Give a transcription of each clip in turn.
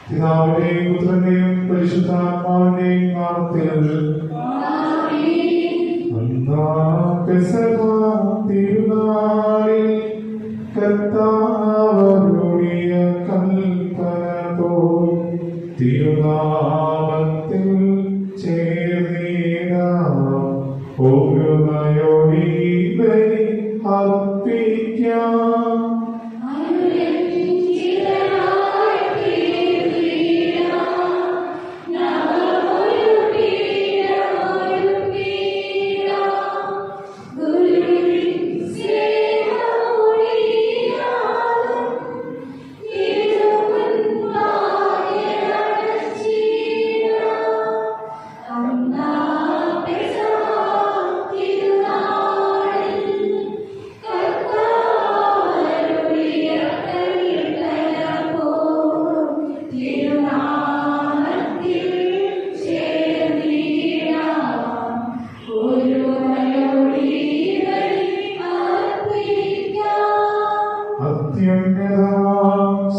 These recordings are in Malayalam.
പിതാവിന്റെയും പുത്രന്റെയും പരിശുദ്ധാത്മാവിന്റെയും നാമത്തിൽ തിരുനാളിൽ കർത്താവരുളിയ കൽപ്പന പോൽ തിരുനാമത്തിൽ ചേർന്നിടാം. ഓർമ്മയോടെ ബലി അർപ്പിക്കാം.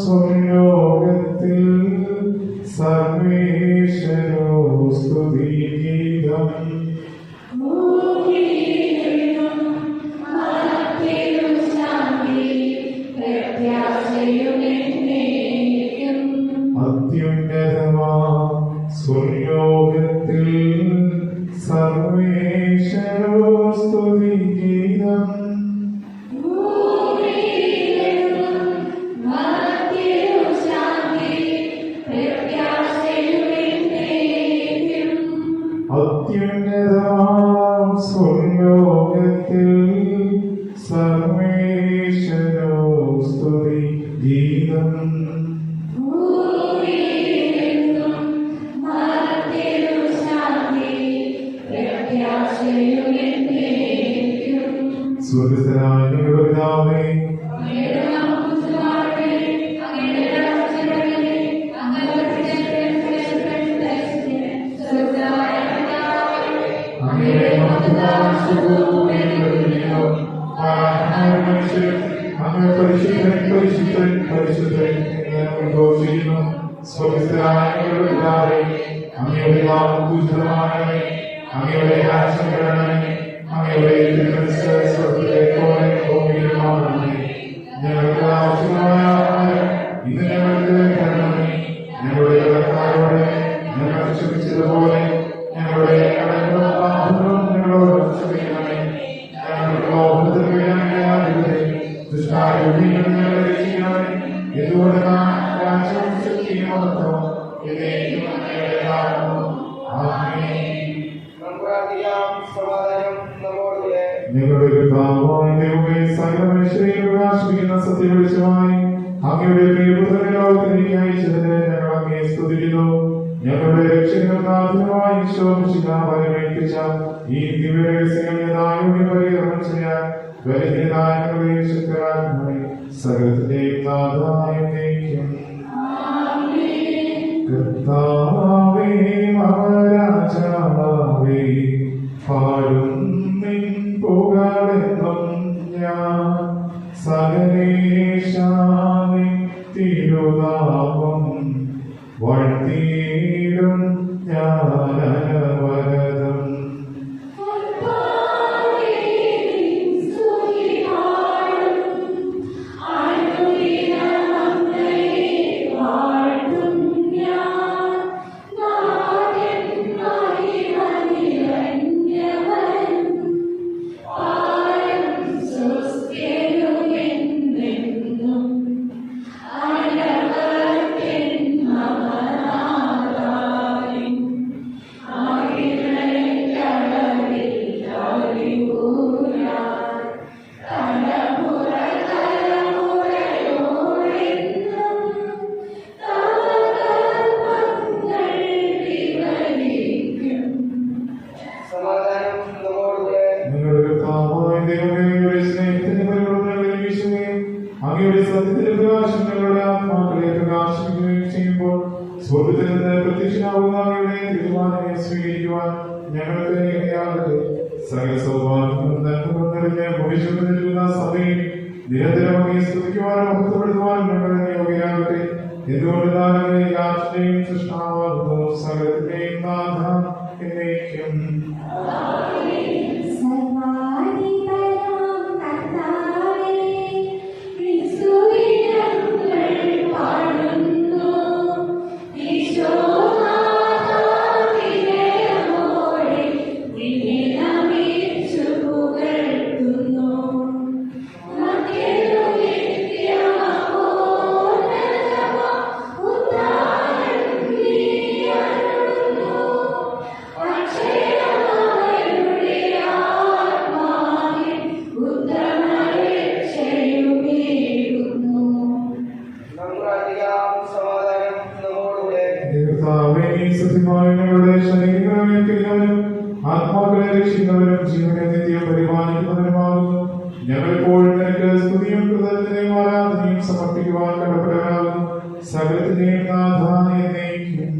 സ്വർലോകത്തിൽ സർവേശ്വരോ സ്തുതിഗീതം. അത്യുന്നതമാം സ്വർലോകത്തിൽ സർവേശ്വരോ സ്തുതിഗീതം. അത്യുന്നതമാം സ്വർലോകത്തിൽ സർവേശ്വരോ സ്തുതിഗീതം. സ്വർഗ്ഗസ്ഥനായ ഞങ്ങളുടെ പിതാവേ, അങ്ങയുടെ ആശങ്കരണമേ, അങ്ങയുടെ ഞങ്ങൾക്ക് ആവശ്യമായ ആഹാരം ഇന്ന് ഞങ്ങൾക്ക് തരണമേ. ഞങ്ങളുടെ കടക്കാരോട് ഞങ്ങൾ ക്ഷമിച്ചതുപോലെ ഞങ്ങളുടെ കടങ്ങളും പാപങ്ങളും ഞങ്ങളോട് ക്ഷമിക്കണമേ. ഞങ്ങൾക്ക് ലോകത്തിൽ വീഴാനിടയാകരുതേ. ദുഷ്ടാരൂപിയിൽ ഞങ്ങളെ രക്ഷിക്കണമേ. എന്തുകൊണ്ട് രാജ്യവും ശക്തിയും മഹത്വവും എന്നേക്കും അങ്ങയുടേതാകുന്നു. ആമേൻ. ഞങ്ങളുടെ പിതാവായ ദൈവമേ, സകലമനുഷ്യരെയും പ്രകാശിപ്പിക്കുന്ന സത്യവെളിച്ചമായി അങ്ങയുടെ പ്രിയപുത്രനെ ലോകത്തിലേക്ക് അയച്ചതിന് ഞങ്ങൾ അങ്ങയെ സ്തുതിക്കുന്നു. ഞങ്ങളുടെ രക്ഷകനും നാഥനുമായി പരമേൽപ്പിച്ച ഈ ദിവ്യരഹസ്യങ്ങൾ യഥായോഗ്യം പരികർമ്മം ചെയ്യാൻ ബലഹീനരായ ഞങ്ങളെ ശക്തരാക്കണമേ. സകലത്തിന്റെയും നാഥായ എന്നേക്കും. കർത്താവേ മഹാരാജാവേ, പാടും നിൻ പുകഴെന്നും ഞാൻ. സകലേശാനിൻ തിരുനാമം വാഴ്ത്തിയിടും ഞാൻ അനവരതം. അങ്ങയുടെ സത്യത്തിന്റെ പ്രകാശം ഞങ്ങളുടെ ആത്മാക്കളെ പ്രകാശിക്കുകയും ചെയ്യുമ്പോൾ സ്വർഗ്ഗത്തിൽ നിന്ന് പ്രത്യക്ഷനാവുന്ന അങ്ങയുടെ തീരുമാനങ്ങളെ സ്വീകരിക്കുവാൻ ഞങ്ങൾക്ക് ഇടയാകട്ടെ. സകല സൗഭാഗ്യങ്ങളും നന്മകളും നിറഞ്ഞ ഭവിഷ്യത്ത് നിൽക്കുന്ന സഭയിൽ നിരന്തരം അങ്ങയെ സ്തുതിക്കുവാനും മഹത്വപ്പെടുത്തുവാനും ഞങ്ങളെ യോഗ്യരാകട്ടെ. എന്തുകൊണ്ട് എല്ലാറ്റിന്റെയും സൃഷ്ടാവാകുന്നു, സകലത്തിന്റെയും നാഥ എന്നേക്കും. ആത്മാക്കളെ രക്ഷിക്കുന്നവരും ജീവനെ നിത്യം പരിപാലിക്കുന്നവരുമാകുന്നു. ഞങ്ങളെപ്പോഴും നിനക്ക് സ്തുതിയും കൃതജ്ഞതയും ആരാധനയും സമർപ്പിക്കുവാൻ കടപ്പെട്ടവരാകുന്നു. സകലത്തിന്റെയും നാഥ എന്നേക്കും.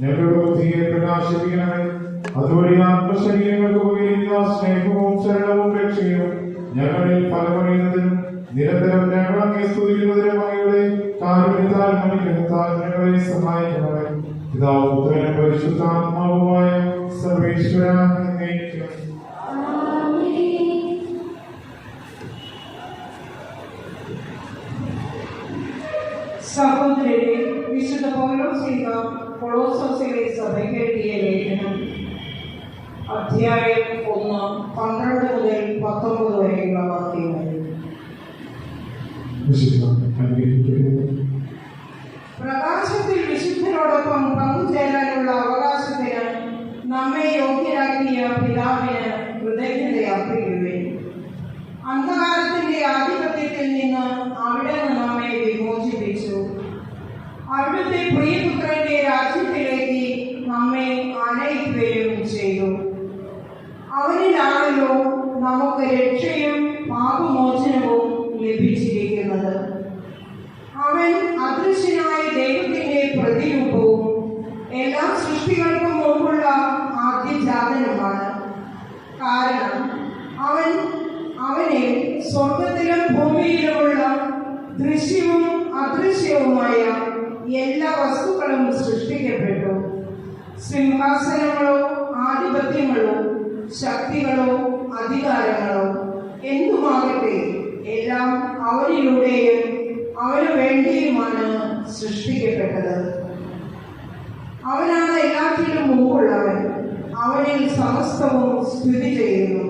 ഞങ്ങളുടെ ബുദ്ധിയെ പ്രകാശിപ്പിക്കണമേ. അതുവഴി ആത്മശരീരങ്ങൾക്ക് ഉപകരിക്കുന്ന സ്നേഹവും ശരണവും രക്ഷയും ഞങ്ങളിൽ ഫലമണിയുന്നതിനും നിരന്തരം ഞങ്ങൾ അങ്ങേ സ്തുതിക്കുന്നതിനും അങ്ങയുടെ കാരുണ്യത്താൽ മനുഷ്യത്താൽ ഞങ്ങളെ സഹായിക്കണമേ. പിതാവും പുത്രനും പരിശുദ്ധാത്മാവുമായ സർവേശ്വര എന്നേക്കും. സഹോദരരെ, വിശുദ്ധ പൗലോസ്ലീഹ കൊളോസ്സോസിലെ സഭയ്ക്ക് എഴുതിയ ലേഖനം അധ്യായം 1 12 മുതൽ 19 വരെയുള്ള വാക്യങ്ങൾ. പ്രകാശത്തിൽ വിശുദ്ധരോടൊപ്പം പങ്കുചേരാനുള്ള അവകാശത്തിന് നമ്മെ യോഗ്യരാക്കിയ പിതാവിന് കൃതജ്ഞത അർപ്പിക്കുകയും അന്ധകാരത്തിന്റെ ആധിപത്യത്തിൽ നിന്ന് അവിടുന്ന് നമ്മെ വിമോചിപ്പിച്ചു അവിടുത്തെ പ്രിയപുത്രന്റെ രാജ്യത്തിലേക്ക് നമ്മെ അനയിക്കുകയും ചെയ്തു. അവനിലാണല്ലോ നമുക്ക് രക്ഷയും പാപമോചനവും ലഭിച്ചിരിക്കുന്നത്. അവൻ അദൃശ്യനായ ദൈവത്തിന്റെ പ്രതിരൂപവും എല്ലാ സൃഷ്ടികൾക്കും മുമ്പുള്ള ആദ്യജാതനുമാണ്. കാരണം അവനെ സ്വർഗത്തിലും ഭൂമിയിലുമുള്ള ദൃശ്യവും അദൃശ്യവുമായ എല്ലാ വസ്തുക്കളും സൃഷ്ടിക്കപ്പെട്ടു. സിംഹാസനങ്ങളോ ആധിപത്യങ്ങളോ ശക്തികളോ അധികാരങ്ങളോ എന്തുമാകട്ടെ, എല്ലാം അവനിലൂടെയും അവന് വേണ്ടിയുമാണ് സൃഷ്ടിക്കപ്പെട്ടത്. അവനാണ് എല്ലാറ്റിലും മുമ്പുള്ളവൻ. അവനിൽ സമസ്തവും സ്ഥിതി ചെയ്യുന്നു.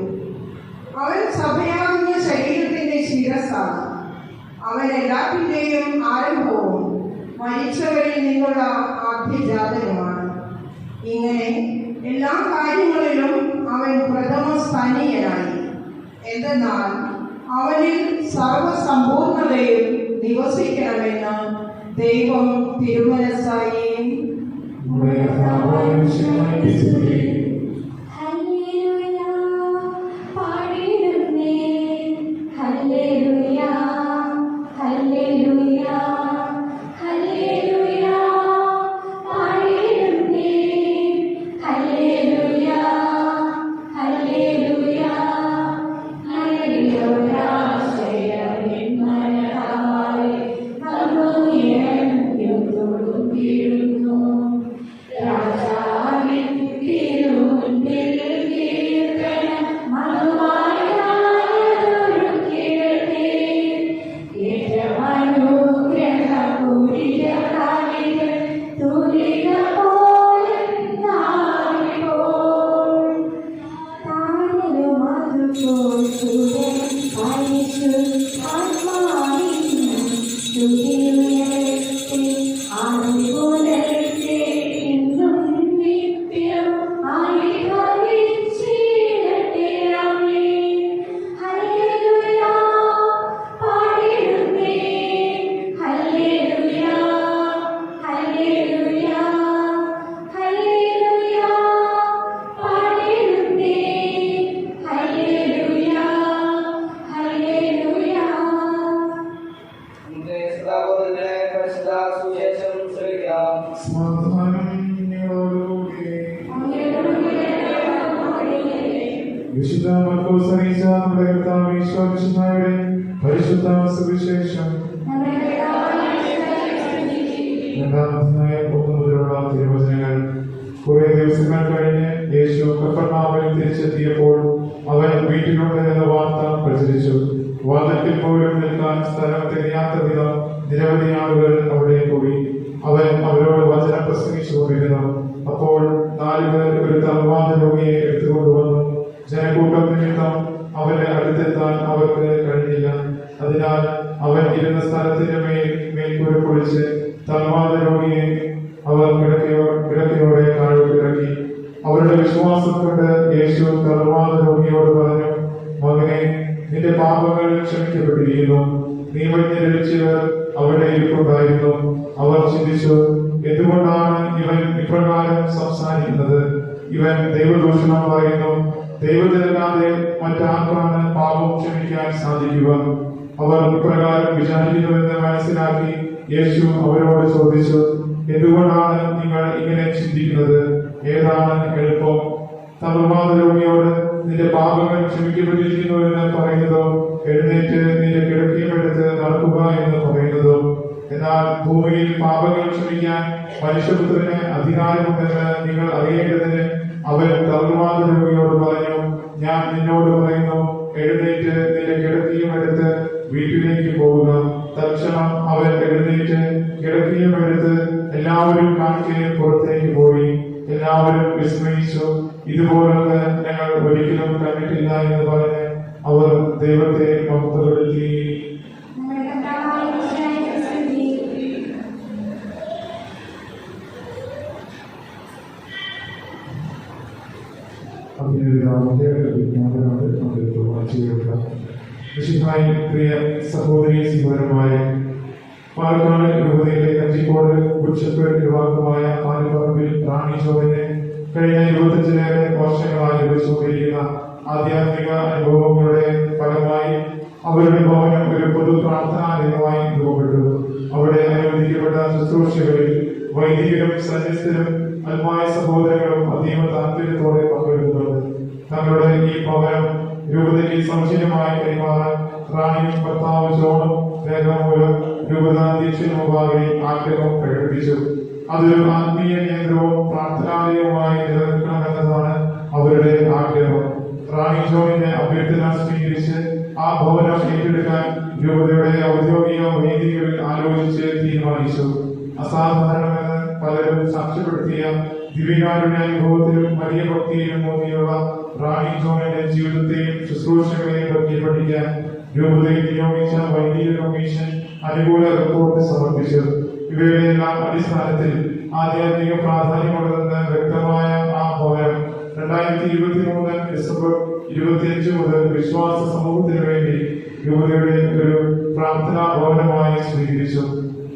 അവൻ സഭയാകുന്ന ശരീരത്തിന്റെ ശിരസ്സാണ്. അവൻ എല്ലാറ്റിന്റെയും ആരംഭവും മരിച്ചവരിൽ നിന്നുള്ള ആദ്യജാതനുമാണ്. ഇങ്ങനെ എല്ലാ കാര്യങ്ങളിലും അവൻ പ്രഥമ സ്ഥാനീയനായി. എന്തെന്നാൽ അവനിൽ സർവസമ്പൂർണതയും നിവസിക്കണമെന്ന് ദൈവം തിരുമനസ്സായി. രാജാവിൻ വിശുദ്ധ മർക്കോസ് അറിയിച്ച നമ്മുടെ കർത്താവ് ഈശോ മിശിഹായുടെ പരിശുദ്ധ സുവിശേഷം രണ്ടാമത്തെ 1 മുതലുള്ള തിരുവചനങ്ങൾ. കുറെ ദിവസങ്ങൾ കഴിഞ്ഞ് യേശു കഫർനാമിൽ തിരിച്ചെത്തിയപ്പോൾ അവൻ വീട്ടിലുണ്ട് എന്ന വാർത്ത പ്രചരിച്ചു. വാതിൽക്കൽ പോലും നിൽക്കാൻ സ്ഥലം തിരിയാത്ത വിധം നിരവധി ആളുകൾ അവിടെ കൂടി. അവൻ അവരോട് വചനം പ്രസംഗിച്ചുകൊണ്ടിരുന്നു. അപ്പോൾ 4 പേർ ഒരു തളർവാദ രോഗിയെ എടുത്തുകൊണ്ടുവന്നു. ജനക്കൂട്ടം നിമിത്തം അവന്റെ അടുത്തെത്താൻ അവർക്ക് കഴിഞ്ഞില്ല. അതിനാൽ അവൻ ഇരുന്ന സ്ഥലത്തിന്റെ മേൽക്കൂര പൊളിച്ച് തളർവാദ രോഗിയെ അവർ കിടക്കയോടെ താഴോട്ട് ഇറക്കി. അവരുടെ വിശ്വാസം കൊണ്ട് യേശു തളർവാദ രോഗിയോട് പറഞ്ഞു, മകനെ, നിന്റെ പാപങ്ങൾ ക്ഷമിക്കപ്പെട്ടിരിക്കുന്നു. നിയമജ്ഞർ അവിടെ ഇരിപ്പുണ്ടായിരുന്നു. അവർ ചിന്തിച്ചു, എന്തുകൊണ്ടാണ് ഇവൻ ഇപ്രകാരം സംസാരിക്കുന്നത്? ഇവൻ ദൈവദൂഷണം പറയുന്നു. ദൈവത്തിനല്ലാതെ മറ്റാർക്കാണ് പാപം ക്ഷമിക്കാൻ സാധിക്കുക? അവർ ഇപ്രകാരം വിചാരിക്കുന്നുവെന്ന് മനസ്സിലാക്കി യേശു അവരോട് ചോദിച്ചു, എന്തുകൊണ്ടാണ് നിങ്ങൾ ഇങ്ങനെ ചിന്തിക്കുന്നത്? ഏതാണ് എളുപ്പം, തളർവാദ രോഗിയോട് നിന്റെ പാപങ്ങൾ ക്ഷമിക്കപ്പെട്ടിരിക്കുന്നു എന്ന് പറയുന്നതോ, എഴുന്നേറ്റ് നിന്റെ കിടക്കയും എടുത്ത് നടക്കുക എന്ന് പറയുന്നതോ? എന്നാൽ ഭൂമിയിൽ പാപങ്ങൾ ക്ഷമിക്കാൻ മനുഷ്യപുത്രന് അധികാരമുണ്ടെന്ന് നിങ്ങൾ അറിയേണ്ടതിന് അവൻ തളർവാദ രോഗിയോട് പറഞ്ഞു, ഞാൻ നിന്നോട് പറയുന്നു, എഴുന്നേറ്റ് നിന്റെ കിടക്കയും എടുത്ത് വീട്ടിലേക്ക് പോവുക. തൽക്ഷണം അവൻ എഴുന്നേറ്റ് കിടക്കയും എടുത്ത് എല്ലാവരും കാണിക്കെ പുറത്തേക്ക് പോയി. എല്ലാവരും വിസ്മയിച്ചു. ഇതുപോലൊന്ന് ഞങ്ങൾ ഒരിക്കലും കണ്ടിട്ടില്ല എന്ന് പറഞ്ഞ് അവർ ദൈവത്തെ മഹത്വപ്പെടുത്തി. പ്രിയ സഹോദരി സഹോദരന്മാരെ, പാലക്കാട് രൂപതയിലെ കഞ്ചിക്കോട് ബിഷപ്പ് യുവാക്കളുമായ പാലപ്പറമ്പിൽ റാണി ജോയിനെ കഴിഞ്ഞ 25 വർഷങ്ങളായി ലഭിച്ചുകൊണ്ടിരിക്കുന്ന ആധ്യാത്മിക അനുഭവങ്ങളുടെ ഫലമായി അവരുടെ ഭവനം ഒരു പൊതു പ്രാർത്ഥനാലയമായി രൂപപ്പെട്ടു. അവിടെ അനുവദിക്കപ്പെട്ട ശുശ്രൂഷകളിൽ വൈദികരും സന്യസ്തരും അൽമായ സഹോദരങ്ങളും അതീവ താല്പര്യത്തോടെ പങ്കെടുക്കുന്നുണ്ട്. തങ്ങളുടെ ഈ ഭവനം രൂപതയ്ക്ക് സൗജന്യമായി കൈമാറാൻ റാണിയും ഭർത്താവ് ജോണും രേഖാമൂലം രൂപതാധ്യക്ഷന് മുമ്പാകെ ആഗ്രഹം പ്രകടിപ്പിച്ചു. അതൊരു ആത്മീയ കേന്ദ്രവും പ്രാർത്ഥനാലയവുമായി നിലനിൽക്കണമെന്നതാണ് അവരുടെ ആഗ്രഹം. റാണി ജോണിന്റെ അഭ്യർത്ഥന സ്വീകരിച്ച് ആ ഭവനം ഏറ്റെടുക്കാൻ രൂപതയുടെ ഔദ്യോഗിക വേദികളിൽ ആലോചിച്ച് തീരുമാനിച്ചു. അസാധാരണമെന്ന് പലരും സാക്ഷ്യപ്പെടുത്തിയ ദിവ്യകാരുണ്യ അനുഭവത്തിലും വലിയ ഭക്തിയിലും ഊന്നിയുള്ള റാണി ജോണിന്റെ ജീവിതത്തെയും ശുശ്രൂഷകളെയും പറ്റി പഠിക്കാൻ രൂപതയിൽ നിയോഗിച്ച വൈദിക കമ്മീഷൻ അനുകൂല റിപ്പോർട്ട് സമർപ്പിച്ചു. ഇവയുടെ എല്ലാം അടിസ്ഥാനത്തിൽ ആധ്യാത്മിക പ്രാധാന്യമുള്ളതെന്ന് വ്യക്തമായ ആ ഭവനം 2023 ഡിസംബർ 25 മുതൽ വിശ്വാസ സമൂഹത്തിനു വേണ്ടി രൂപതയുടെ ഒരു പ്രാർത്ഥനാ ഭവനമായി സ്വീകരിച്ചു.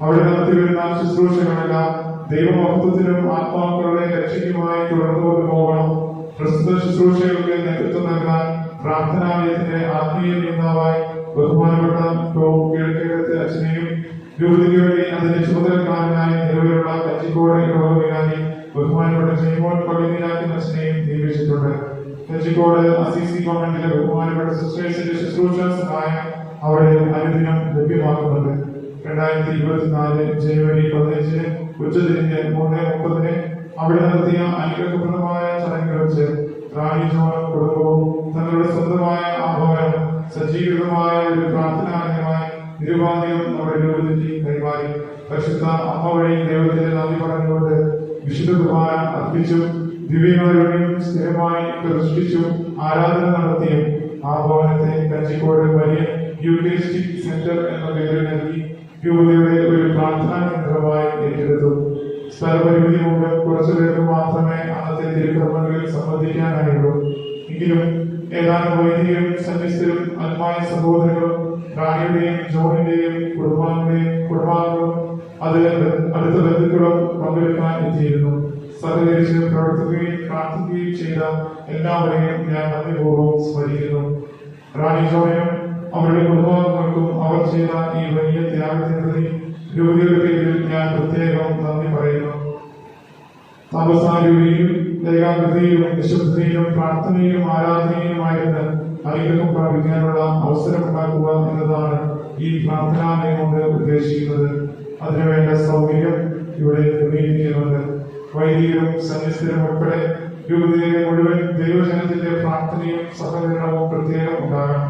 അവിടെ നടത്തിവരുന്ന ശുശ്രൂഷകളെല്ലാം ദൈവമഹത്വത്തിനും ആത്മാക്കളുടെ രക്ഷയ്ക്കുമായി തുടർന്നു പോകണം. പ്രസ്തുത ശുശ്രൂഷകൾക്ക് നേതൃത്വം നൽകാൻ പ്രാർത്ഥനാലയത്തിന്റെ ആത്മീയ നേതാവായി ബഹുമാനപ്പെട്ട കിഴക്കേടത്ത് അച്ഛനെയും രൂപതയ്ക്ക് വേണ്ടി അതിന്റെ ചുമതലക്കാരനായി നിലവിലുള്ള കഞ്ചിക്കോട് രോഗവികാരി ബഹുമാനപ്പെട്ട ജയ്മോൻ പള്ളിയിലാക്കുന്ന അച്ഛനെയും നിയമിച്ചിട്ടുണ്ട്. കഞ്ചിക്കോട് അസിസി ഗവൺമെന്റിലെ ബഹുമാനപ്പെട്ട സിസ്റ്റേഴ്സിന്റെ ശുശ്രൂഷ സഹായം അവിടെ അനുദിനം ലഭ്യമാക്കുന്നുണ്ട്. 2024 ജനുവരി 15 ഉച്ചതിരിഞ്ഞ് 3:30 അവിടെ നടത്തിയ അനുഗ്രഹപ്രദമായ ചടങ്ങുകൾ വെച്ച് റാണി ജോണും കുടുംബവും തങ്ങളുടെ സ്വന്തമായ ആ ഭവനം സജ്ജീകൃതമായ ഒരു പ്രാർത്ഥനാലയമായി നിരുപാധികം നമ്മുടെ രൂപതയ്ക്ക് കൈമാറി. പരിശുദ്ധ അമ്മ വഴി ദൈവത്തിന്റെ നന്ദി പറഞ്ഞുകൊണ്ട് വിശുദ്ധ കുർബാന അർപ്പിച്ചും ദിവ്യകാരുണ്യം സ്ഥിരമായി പ്രതിഷ്ഠിച്ചും ആരാധന നടത്തിയും ആ ഭവനത്തെ കഞ്ചിക്കോട് വലിയ യൂക്കറിസ്റ്റിക് സെന്റർ എന്ന പേര് നൽകി രൂപതയുടെ ഒരു പ്രാർത്ഥനാ കേന്ദ്രമായി ഏറ്റെടുത്തു. സ്ഥലപരിമിതി മൂലം കുറച്ചുപേർക്ക് മാത്രമേ അന്നത്തെ തിരുക്കർമ്മങ്ങളിൽ സംബന്ധിക്കാനായുള്ളൂ. എങ്കിലും ഏതാനും വൈദികരും സന്യസ്തരും ആത്മായ സഹോദരങ്ങളും റാണിയുടെയും ജോണിന്റെയും കുടുംബാംഗങ്ങളും അടുത്ത ബന്ധുക്കളും പങ്കെടുക്കാൻ എത്തിയിരുന്നു. സഹകരിച്ച് പ്രവർത്തിക്കുകയും പ്രാർത്ഥിക്കുകയും ചെയ്ത എല്ലാവരെയും ഞാൻ നന്ദിപൂർവ്വം സ്മരിക്കുന്നു. റാണി ജോണിനും അവരുടെ കുടുംബാംഗങ്ങൾക്കും അവർ ചെയ്ത ഈ വലിയ ത്യാഗത്തിന് പ്രതി രൂപതയുടെ പേരിൽ ഞാൻ പ്രത്യേകം നന്ദി പറയുന്നു. താമസാരൂരിൽ ഏകാഗ്രതയിലും നിശബ്ദതയിലും പ്രാർത്ഥനയിലും ആരാധനയിലുമായിരുന്ന് അനുഗ്രഹം പ്രാപിക്കാനുള്ള അവസരമുണ്ടാക്കുക എന്നതാണ് ഈ പ്രാർത്ഥനാലയം കൊണ്ട് ഉദ്ദേശിക്കുന്നത്. അതിനുവേണ്ട സൗകര്യം ഇവിടെ ക്രമീകരിക്കുന്നുണ്ട്. വൈദികരും സന്യസ്തരും ഉൾപ്പെടെ രൂപതയിലെ മുഴുവൻ ദൈവജനത്തിന്റെ പ്രാർത്ഥനയും സഹകരണവും പ്രത്യേകം ഉണ്ടാകണം.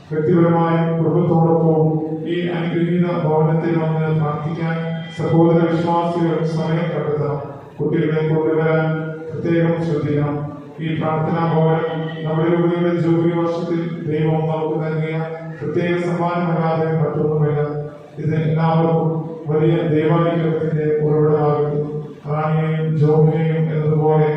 വ്യക്തിപരമായ കുടുംബത്തോടൊപ്പവും ഈ അനുഗ്രഹീത ഭവനത്തിൽ വന്ന് പ്രാർത്ഥിക്കാൻ സഹോദര വിശ്വാസികൾ സമയം കണ്ടെത്തണം. കുട്ടികളെ കൊണ്ടുവരാൻ പ്രത്യേകം ശ്രദ്ധിക്കണം. ഈ പ്രാർത്ഥനാ ഭവനം നമ്മുടെ രൂപതയുടെ ജൂബിലി വർഷത്തിൽ ദൈവം നമുക്ക് നൽകിയ പ്രത്യേക സമ്മാനമല്ലാതെ മറ്റൊന്നുമില്ല. ഇത് എല്ലാവർക്കും വലിയ ദൈവാനുഗ്രഹത്തിന്റെ ഉറവിടമാകുന്നു. റാണിയെയും ജോബിനെയും എന്നതുപോലെ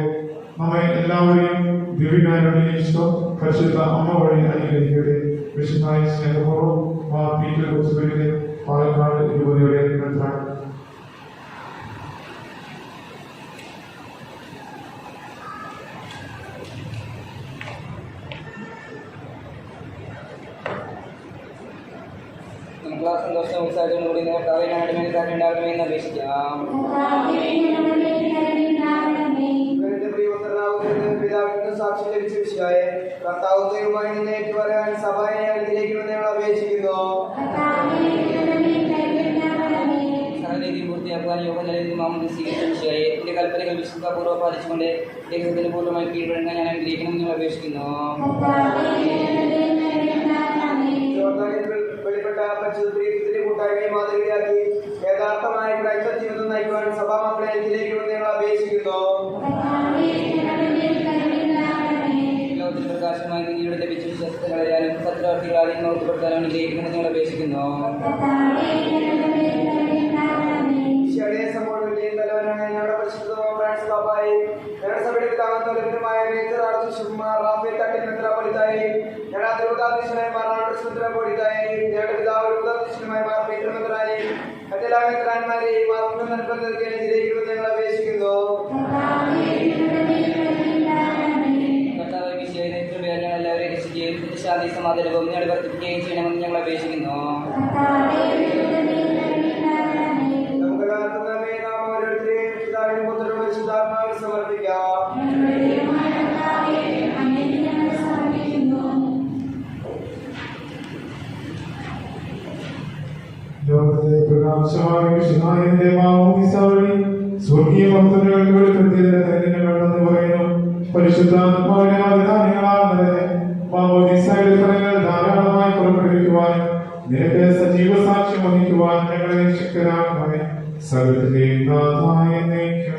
നമ്മെ എല്ലാവരെയും ദിവ്യകാരുടെ ഈശോ പരിശുദ്ധ അമ്മ വഴി അനുഗ്രഹിക്കട്ടെ. വിശുദ്ധായ സ്നേഹപൂർവ്വം മാർ പീറ്റർ കുസുബലിലെ പാലക്കാട് രൂപതയുടെ മെത്രാൻ. സന്തോഷം ഉത്സാഹത്തോടുകൂടി കർത്താവിനായിട്ട് ഉണ്ടാകണമെന്ന് അപേക്ഷിക്കാം. പിതാവിന് സാക്ഷി ലഭിച്ച വിഷയമായ കർത്താവ് ദൈവമായി നിന്ന് ഏറ്റുപറയാൻ സഭയെ അടുത്തിലേക്ക് ഞങ്ങൾ അപേക്ഷിക്കുന്നു. സകലരീതി പൂർത്തിയാക്കുവാൻ യോഗം നൽകി മാമോദീസ സ്വീകരിച്ച വിഷയമായ എന്റെ കൽപ്പനകൾ വിശുദ്ധപൂർവ്വം പാലിച്ചുകൊണ്ട് ദൈവത്തിന് പൂർണ്ണമായി കീഴ്വഴങ്ങാൻ ഞാൻ അനുഗ്രഹിക്കണമെന്ന് ഞങ്ങൾ അപേക്ഷിക്കുന്നു. വെളിപ്പെട്ട പരിശുദ്ധത്തിന്റെ കൂട്ടായ്മയെ മാതൃകയാക്കി യഥാർത്ഥമായ ക്രൈസ്തവ ജീവിതം നയിക്കുവാൻ സഭാ മക്കളെ അതിലേക്ക് ഞങ്ങൾ അപേക്ഷിക്കുന്നു. ലോകത്തിന് പ്രകാശമായി നീതിയുടെ ലഭിച്ച വിശ്വാസത്തെ കളയാനും സത്യാർത്ഥികളാലും നോക്കപ്പെടുത്താനും അനുഗ്രഹിക്കണമെന്ന് ഞങ്ങൾ അപേക്ഷിക്കുന്നു. ഈശോയുടെ സമൂഹത്തിന്റെയും തലവനായ ഞങ്ങളുടെ പരിശുദ്ധ ഫ്രാൻസ് പാപ്പായി ഞങ്ങളുടെ സഭയുടെ പിതാവിന്റെ ലഭ്യമായ മേജർ ആർച്ച് ബിഷപ്പുമാർ റാഫേൽ തട്ടിൽ മെത്രാപ്പൊലീത്തായി ഞങ്ങളുടെ തിരുവതാധ്യക്ഷനായ മാർ ആൻഡ്രൂസ് മെത്രാപ്പൊലീത്തായി ഞങ്ങളുടെ പിതാവ് രൂപതാധ്യക്ഷനുമായ മാർ പീറ്റർ മെത്രാനെ മറ്റെല്ലാ മെത്രാന്മാരെയും മാർക്കും നൽകാൻ അനുഗ്രഹിക്കണമെന്ന് ഞങ്ങൾ അപേക്ഷിക്കുന്നു. ഞങ്ങൾ എല്ലാവരെയും രക്ഷിക്കുകയും ശാന്തി സമാധാനവും ഞങ്ങൾ വർദ്ധിപ്പിക്കുകയും ചെയ്യണമെന്ന് ഞങ്ങൾ അപേക്ഷിക്കുന്നു. ലോകത്തിലെ പ്രകാശമായ വിശുദ്ധായന്റെ മാമോദീസ വഴി സ്വർഗീയ ഭക്തർക്ക് വെളിപ്പെടുത്തിയതിന്റെ ധന്യങ്ങളെന്ന് പറയുന്നു. പരിശുദ്ധാത്മാവിന്റെ വാഗ്ദാനങ്ങളാൽ നിറഞ്ഞ മാമോദീസയുടെ ഫലങ്ങൾ ധാരാളമായി പുറപ്പെടുവിക്കുവാൻ നിനക്ക് സജീവ സാക്ഷ്യം വഹിക്കുവാൻ ഞങ്ങളെ ശക്തരാക്കണമേ. സകലത്തിന്റെയും നാഥായ എന്നേക്കും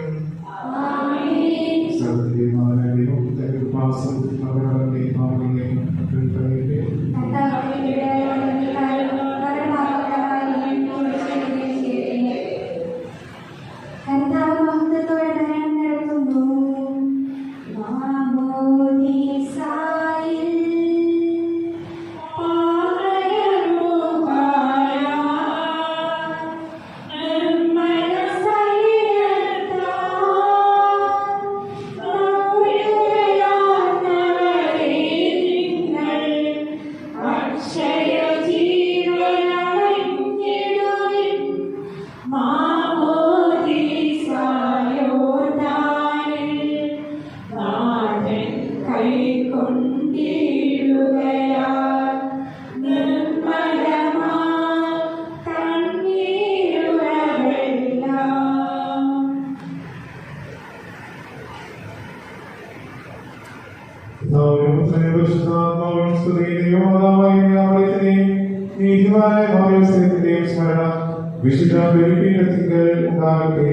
വിശുദ്ധ ബലിപീഠത്തിങ്കൽ ഉണ്ടാകട്ടെ.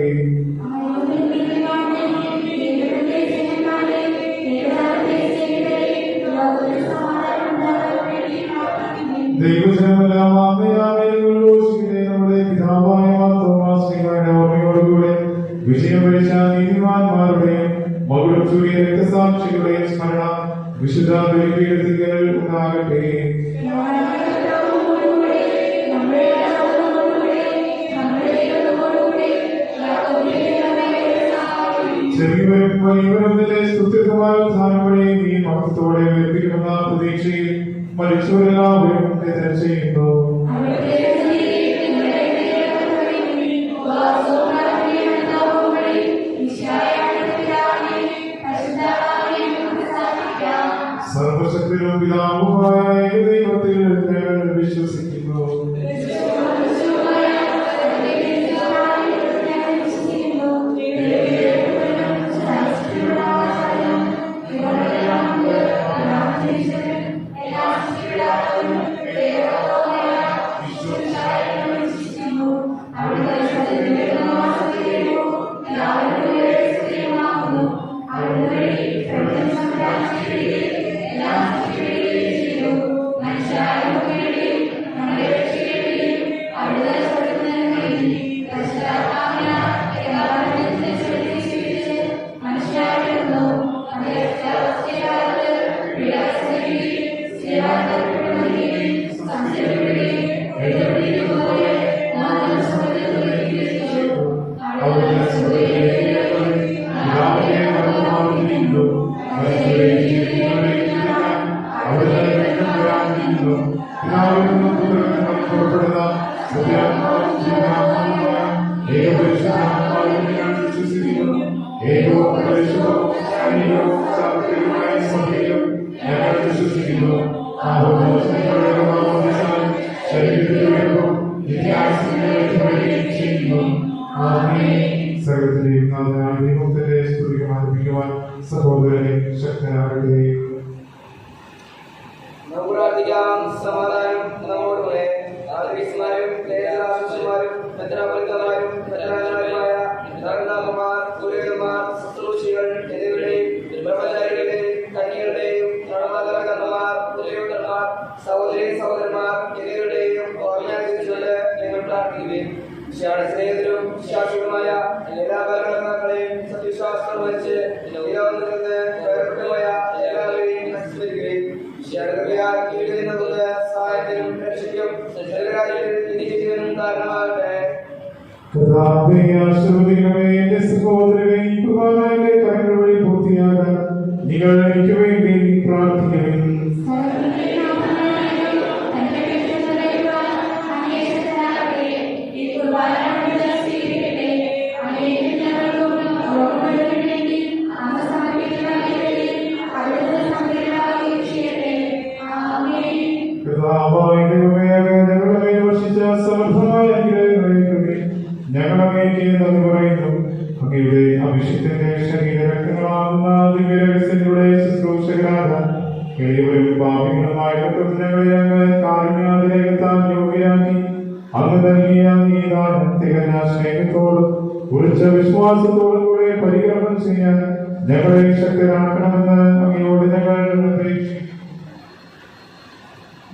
ദൈവജനമെല്ലാം നമ്മുടെ പിതാവായ തോമാശ്രീയുടെ ഓർമ്മയോടുകൂടെ വിജയം വരിച്ച നീതിമാന്മാരുടെയും മകുടം ചൂടിയ രക്തസാക്ഷികളുടെയും സ്മരണ വിശുദ്ധ ബലിപീഠത്തിങ്കൽ ഉണ്ടാകട്ടെ. ചെറിയവരും വലിയവരും നിന്റെ സ്തുത്യമായ ഉദ്ധാനം വഴി നീ മഹത്വത്തോടെ ഉയർത്തിക്കുമെന്ന പ്രതീക്ഷയിൽ മരിച്ചവരെല്ലാവരും നിദ്ര ചെയ്യുന്നു. സർവശക്തനും പിതാവുമായ ദൈവത്തിൽ ഞങ്ങൾ വിശ്വസിക്കുന്നു. സഹോദരനെ ശക്തനാകട്ടെ. പ്രാർത്ഥിക്കാം. സമാധാനം നമ്മോടുകൂടെ. ആർക്കീസുമാരും ലേഖനാശുമാരും മെത്രാപ്പൊലീത്തമാരും മെത്രാന്മാരുമായ ധർമ്മമാർ, പുരോഹിതന്മാർ, ശുശ്രൂഷികൾ എന്നിവരുടെയും ബ്രഹ്മചാരികളുടെയും കന്യകളുടെയും നടമാതരകർമ്മമാർ, പുരോഹിതന്മാർ, സഹോദരി സഹോദരന്മാർ എന്നിവരുടെയും ഓർമ്മയാചരിച്ചുകൊണ്ട് ഞങ്ങൾ പ്രാർത്ഥിക്കുകയും സ്നേഹിതരും വിശ്വാസികളുമായ എല്ലാ ഭരണകർത്താക്കളെയും സത്യവിശ്വാസം വച്ച് നിലവന്നിരുന്ന് വേർപെട്ടുപോയ എല്ലാവരെയും അനുസ്മരിക്കുകയും സഹായത്തിനും രക്ഷയ്ക്കും നിത്യജീവനും കാരണമാകട്ടെ. പൂർത്തിയാകാൻ നിങ്ങൾ എനിക്ക് വേണ്ടി പ്രാർത്ഥിക്കണം. അങ്ങയുടെ അഭിഷേകത്തിന്റെ ശരീരരക്തങ്ങളാകുന്ന ദിവ്യരഹസ്യങ്ങളുടെ ശുശ്രൂഷകരാകാൻ എളിയവരും പാപികളുമായ ഞങ്ങളെ അങ്ങ് കാരുണ്യാതിരേകത്താൻ യോഗ്യരാക്കി അങ്ങ് നൽകിയ ഈ ദാനം തികഞ്ഞ സ്നേഹത്തോടും ഉറച്ച വിശ്വാസത്തോടും കൂടെ പരികർമ്മം ചെയ്യാൻ ഞങ്ങളെ ശക്തരാക്കണമെന്ന് അങ്ങയോട് ഞങ്ങൾ അപേക്ഷിക്കുന്നു.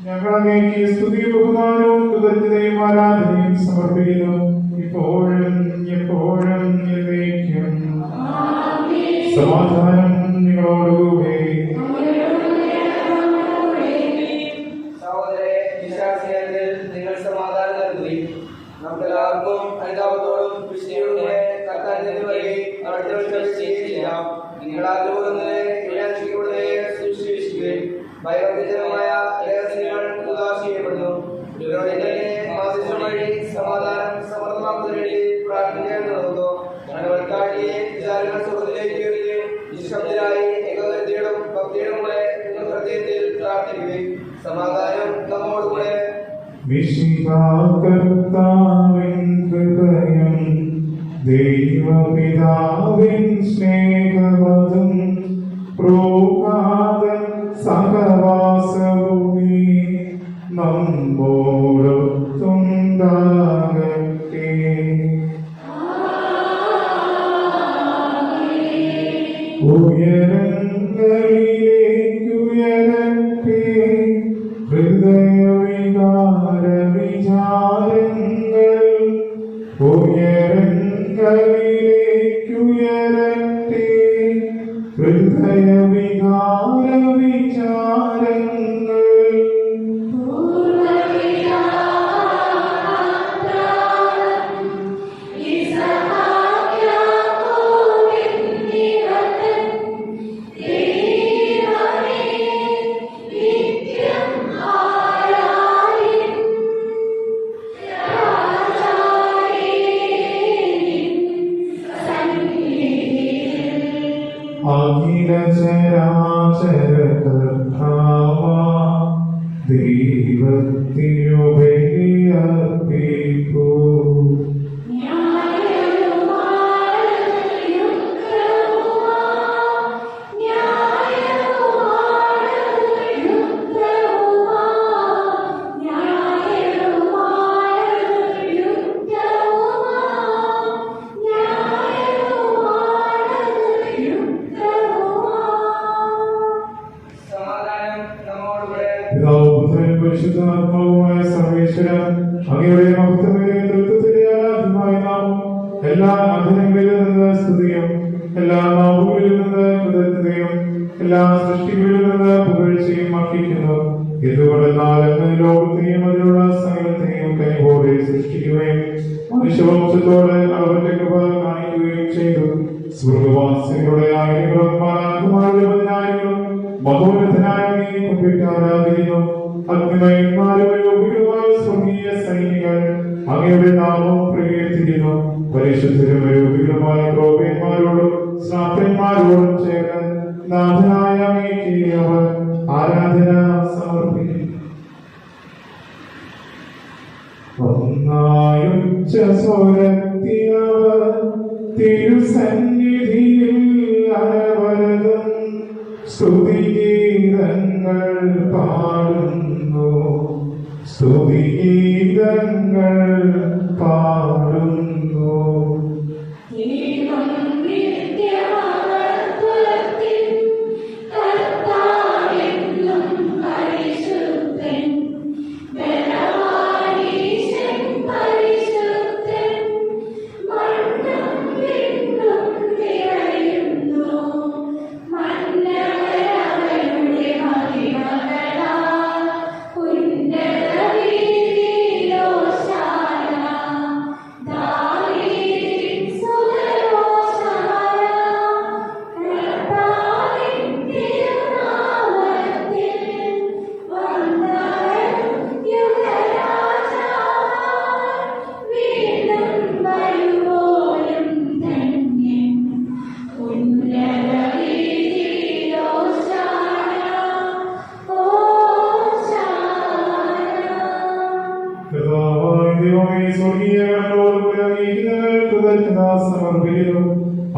ഞങ്ങൾ അങ്ങേക്ക് സ്തുതിയും ബഹുമാനവും കൃതജ്ഞതയും ആരാധനയും സമർപ്പിക്കുന്നു, ഇപ്പോഴും എപ്പോഴും എന്നേക്കും. സമാധാനം നിങ്ങളോടുകൂടെ. സഹോദരരെ, വിശ്വാസികളിൽ നിങ്ങൾ സമാധാനം നൽകുകയും നമുക്കെല്ലാവർക്കും അനുതാപത്തോടും വിശുദ്ധിയോടുകൂടെ കർത്താവിന്റെ വരികയും അവിടുത്തെ ചെയ്യാം. നിങ്ങൾ ആഗ്രഹങ്ങളെ സൂക്ഷിക്കുകയും ഭയഭക്തിജനമായ രഹസ്യങ്ങൾ ഉദാസീനപ്പെടുന്നു. ഇവരോടെ വഴി സമാധാനം സമർത്ഥമാക്കുന്നതിന് വേണ്ടി പ്രാർത്ഥിക്കാൻ തുടങ്ങുന്നു. ഞങ്ങൾക്കാട്ടിയെ വിചാരങ്ങൾ സുഖത്തിലേക്ക് നിഷ്ശബ്ദരായി ഏകോദരതയോടും ഭക്തിയോടും കൂടെ നിങ്ങൾ ഹൃദയത്തിൽ പ്രാർത്ഥിക്കുകയും സമാധാനം നമ്മോടുകൂടെ. ദൈവപിതാവിൻ സ്നേഹവതും സഹവാസഭൂമി നമ്മോടൊത്തുണ്ടാകട്ടെ. ഉയരങ്ങളിലേക്കുയരട്ടെ ഹൃദയവികാര വിചാരങ്ങൾ, ഉയരങ്ങളിലേക്കുയരട്ടെ ഹൃദയവികാര വിചാരങ്ങൾ. അഖില ചരാചര പരിശുദ്ധാത്മാവുമായ സർവേശ്വരൻ അങ്ങയുടെ മഹത്വമേറിയ തൃത്വത്തിന്റെ ആരാധ്യമായ നാമം എല്ലാ അധരങ്ങളിൽ നിന്ന് സ്തുതിയും എല്ലാ നാവുകളിൽ നിന്ന് കൃതജ്ഞതയും എല്ലാ സൃഷ്ടികളിൽ നിന്ന് പുകഴ്ചയും അർപ്പിക്കുന്നു. ഇതുകൊണ്ടെന്നാൽ അങ്ങ് ലോകത്തെയും അതിലുള്ള സകലത്തെയും കൈപോലെ സൃഷ്ടിക്കുകയും മനുഷ്യവംശത്തോട് അവരുടെ കൃപ കാണിക്കുകയും ചെയ്തു. സ്വർഗവാസികളുടെ ആയിരങ്ങളും മാലാഖമാരുടെ പതിനായിരങ്ങളും മഹോന്നതനായ അങ്ങയെ കുമ്പിട്ട് ആരാധിക്കുന്നു. അഗ്നിമയന്മാരും യോഗികളുമായ സ്വർഗീയ സൈനികർ അങ്ങയുടെ നാമം പ്രകീർത്തിക്കുന്നു. പരിശുദ്ധരും യോഗികളുമായ ക്രോപന്മാരോടും ശ്രാപ്പന്മാരോടും ചേർന്ന് നാഥനായ അങ്ങേക്ക് അവർ ആരാധന സമർപ്പിക്കും. ഒന്നായുച്ച സ്വരത്തിലവർ തിരുസന്നിധിയിൽ അനവരതം സ്തുതിഗീതങ്ങൾ പാടുന്നു, സ്തുതിഗീതങ്ങൾ പാടുന്നു.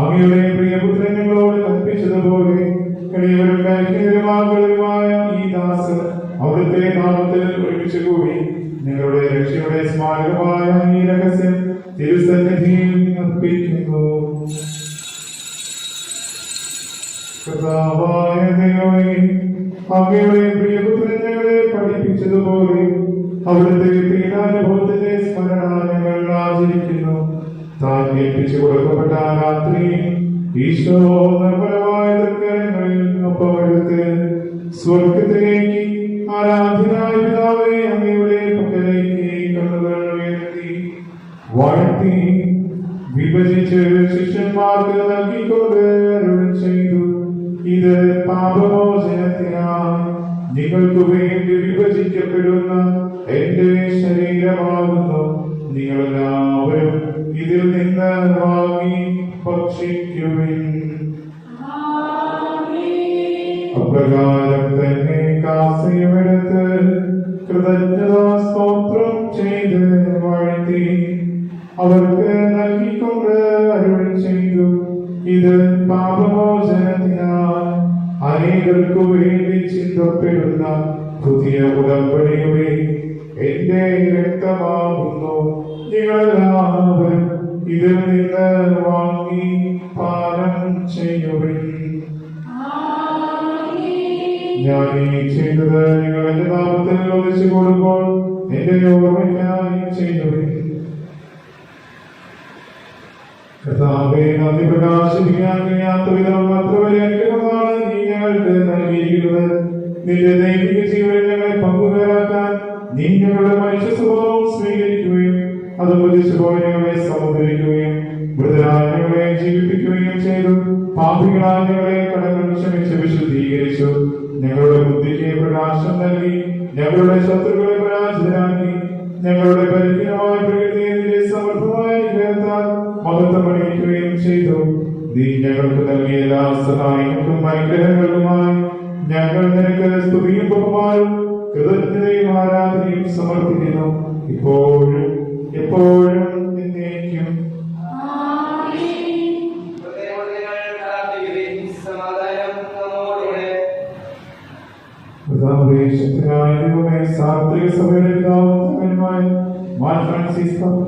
അങ്ങയുടെ പ്രിയപുത്രൻ ഞങ്ങളോട് കൽപ്പിച്ചതുപോലെ എളിയവരുമായ ഈ ദാസൻ അവിടുത്തെ നാമത്തിൽ ഒരുമിച്ച് കൂടി ഞങ്ങളുടെ രക്ഷയുടെ സ്മാരകമായ ഈ രഹസ്യം തിരുസന്നിധിയിൽ അർപ്പിക്കുന്നു. കർത്താവായ ദൈവമേ, അങ്ങയുടെ പ്രിയപുത്രൻ ഞങ്ങളെ പഠിപ്പിച്ചതുപോലെ അവിടുത്തെ പീഡാനുഭവത്തിന്റെ സ്മരണ ഞങ്ങൾ ആചരിക്കുന്നു. താൻ ഏൽപ്പിച്ചു കൊടുക്കപ്പെട്ട രാത്രി ഈശോ നിർമ്മലമായ തൃക്കരങ്ങളിൽ ഒപ്പമെടുത്ത് സ്വർഗത്തിലേക്ക് ആരാധനായ പിതാവേ അങ്ങയുടെ പക്കലേക്ക് കണ്ണുകൾ ഉയർത്തി വാഴ്ത്തി വിഭജിച്ച് ശിഷ്യന്മാർക്ക് നൽകിക്കൊണ്ട് അരുളി ചെയ്തു, ഇത് പാപമോചനത്തിനായി നിങ്ങൾക്ക് വേണ്ടി വിഭജിക്കപ്പെടുന്ന എന്റെ ശരീരമാകുന്നു. നിങ്ങളെല്ലാവരും ഇതിൽ നിന്ന് വാങ്ങി ഭക്ഷിക്കുവിൻ. അപ്രകാരം തന്നെ കാസയുമെടുത്ത് കൃതജ്ഞതാ സ്തോത്രം ചെയ്ത് വാഴ്ത്തി അവർക്ക് നൽകിക്കൊണ്ട് അരുളി ചെയ്തു, ഇത് പാപമോചനത്തിനായി അനേകർക്കു വേണ്ടി ചിന്തപ്പെടുന്ന പുതിയ ഉടമ്പടിയുടെ എന്റെ രക്തമാകുന്നു. നിങ്ങളെല്ലാവരും ഇതിൽ നിന്ന് വാങ്ങി പാനം ചെയ്യുവിൻ. ഞാൻ ഈ ചെയ്തത് നിങ്ങൾ എന്റെ നാമത്തിൽ ഒന്നിച്ചു കൊടുക്കുമ്പോൾ എന്റെ ഓർമ്മയ്ക്കായി ചെയ്യുവിൻ. കർത്താവേ, നന്ദി പ്രകാശിപ്പിക്കാൻ കഴിയാത്ത വിധം അത്ര വലിയ അനുഗ്രഹമാണ് നീ ഞങ്ങൾക്ക് നൽകിയിരിക്കുന്നത്. നിന്റെ ദൈവിക ജീവനിൽ ഞങ്ങളെ പങ്കുകാരാക്കാൻ നീ ഞങ്ങളുടെ മനുഷ്യ സ്വഭാവം സ്വീകരിക്കുകയും അത് മരിച്ചുപോയ ഞങ്ങളെ സമുദ്രിക്കുകയും മൃതരായ ഞങ്ങളെ ജീവിപ്പിക്കുകയും ചെയ്തു. പാപികളായ ഞങ്ങളെ കടങ്ങൾ ക്ഷമിച്ച് വിശുദ്ധീകരിച്ചു. ഞങ്ങളുടെ ബുദ്ധിക്ക് പ്രകാശം നൽകി ഞങ്ങളുടെ ശത്രുക്കളെ പരാജിതരാക്കി. ഞങ്ങളുടെ ബലഹീനമായ പ്രകൃതിയെ സമർത്ഥമായ ഗ്രഹത്താൽ മഹത്വമണിയിക്കുകയും ചെയ്തു. നീ ഞങ്ങൾക്ക് നൽകിയ എല്ലാ സഹായങ്ങൾക്കും അനുഗ്രഹങ്ങൾക്കുമായി ഞങ്ങൾ നിനക്ക് സ്തുതിയും ബഹുമാനവും കൃതജ്ഞതയും ആരാധനയും സമർപ്പിക്കുന്നു, ഇപ്പോഴും എപ്പോഴും എന്നേക്കും. ശക്തനായ ദൈവമേ, സാർവത്രിക സഭയുടെ പിതാവും മകനുമായ മാർ ഫ്രാൻസിസ് പാപ്പ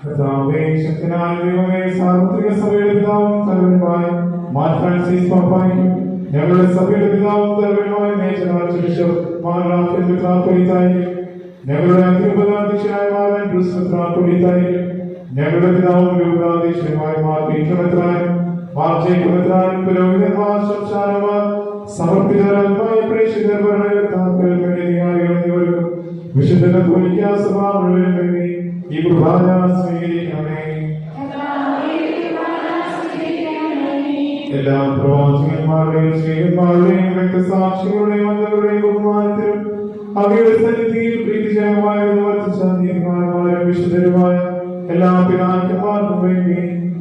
കർത്താവേ, ശക്തനായ ദൈവമേ, സാർവത്രിക സഭയുടെ പിതാവും തലവനുമായ മാർ ഫ്രാൻസിസ് പാപ്പായ്ക്കും ഞങ്ങളുടെ സഭയുടെ പിതാവും തലവനുമായ major archbishop Mar Raphael മെത്രാപ്പൊലീത്തായ്ക്കും ഞങ്ങളുടെ അധ്യക്ഷനായ മാർ ആൻഡ്രൂസ് മെത്രാപ്പൊലീത്തായ്ക്കും ഞങ്ങളുടെ പിതാവും രൂപതാധ്യക്ഷനുമായ മാർ പീറ്റർ മെത്രാനും മാർ ജേക്കബ് മെത്രാനും പുരോഹിതന്മാർ ശംശാനമാർ സമർപ്പിതരായ പ്രേക്ഷിതർ ഭരണകർത്താക്കൾ എന്നിവർക്കും വിശുദ്ധ കത്തോലിക്കാ സഭ മുഴുവനും വേണ്ടി ഈ കുർബാന സ്വീകരിക്കണമേ. എല്ലാ പ്രവാചകന്മാരുടെയും സ്നേഹന്മാരുടെയും രക്തസാക്ഷികളുടെയും അന്ധകളുടെയും ബഹുമാനത്തിലും അവയുടെ സന്നിധിയിൽ പ്രീതിജനകമായ വർദ്ധിച്ചാന്തിമാരും വിശുദ്ധരുമായ എല്ലാ പിതാക്കന്മാർക്കും വേണ്ടി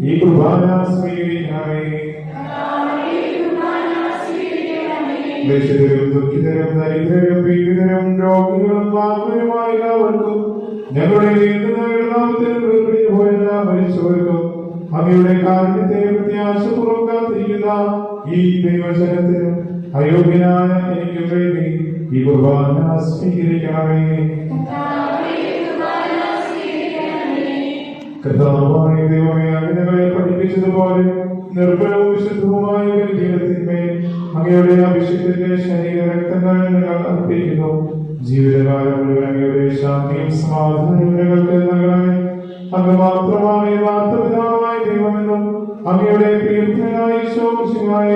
ഈ കുർബാന സ്വീകരിക്കണമേ. ക്ലേശിതരും ദുഃഖിതരും ദരിദ്രരും പീഡിതരും രോഗികളും പാപകരുമായ എല്ലാവർക്കും ഞങ്ങളുടെ നാമത്തിൽ വേർപിരിഞ്ഞു പോയ എല്ലാ മരിച്ചവർക്കും അങ്ങയുടെ കാരുണ്യത്തെ പ്രത്യാശപൂർവ്വം കാത്തിരിക്കുന്ന ഈ ദൈവജനത്തിനും അയോഗ്യനായ എനിക്കും വേണ്ടി ഈ കുർബാന സ്വീകരിക്കണമേ. കർത്താവായ ദൈവമേ, അങ്ങ് ഞങ്ങളെ പഠിപ്പിച്ചതുപോലെ നിർമ്മലവും വിശുദ്ധവുമായ ഒരു ജീവിതത്തിന്മേൽ അങ്ങയുടെ അഭിഷേകത്തിന്റെ ശരീര രക്തങ്ങൾ ഞങ്ങൾ അർപ്പിക്കുന്നു. ജീവിതകാലം മുഴുവൻ അങ്ങയുടെ ശാന്തിയും സമാധാനവും ഞങ്ങൾക്ക് നൽകണമേ. അങ്ങ് മാത്രമാണ് യഥാർത്ഥ പിതാവായ ദൈവമെന്നും അങ്ങയുടെ പ്രിയനായ ഈശോമിശിഹായ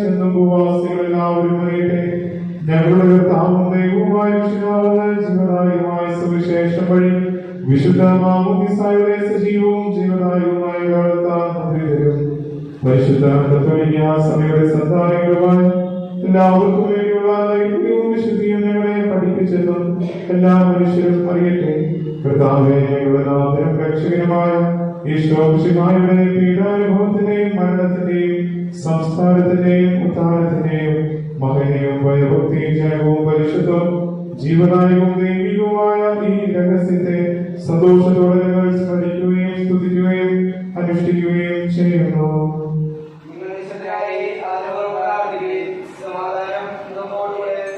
ചെന്നും ഭൂവാസികളെല്ലാവരും അറിയട്ടെ. ഞങ്ങളുടെ കർത്താവും ദൈവവുമായ ജീവദായകമായ സുവിശേഷം വഴി വിശുദ്ധ മാമോദീസായുടെ സജീവവും ജീവദായകവുമായ കാലത്താലും പരിശുദ്ധ കത്തോലിക്കാ സഭയുടെ സന്താനങ്ങളുമായി എല്ലാവർക്കും വേണ്ടിയുള്ള ഐക്യവും വിശുദ്ധിയും ഞങ്ങളെ പഠിപ്പിച്ചെന്നും എല്ലാ മനുഷ്യരും അറിയട്ടെ. കർത്താവേ, ഞങ്ങളുടെ നാഥനും രക്ഷകനുമായ ഈശോമിശിഹായുടെ പീഡാനുഭവത്തിന്റെയും മരണത്തിന്റെയും സംസ്കാരത്തിന്റെയും ഉദ്ധാനത്തിന്റെയും മഹനീയവും ഭയഭക്തിയും ജനകവും പരിശുദ്ധവും ജീവദായകവും ദൈവികവുമായ ഈ രഹസ്യത്തെ സന്തോഷത്തോടെ ഞങ്ങൾ സ്മരിക്കുകയും സ്തുതിക്കുകയും അനുഷ്ഠിക്കുകയും ചെയ്യുന്നു.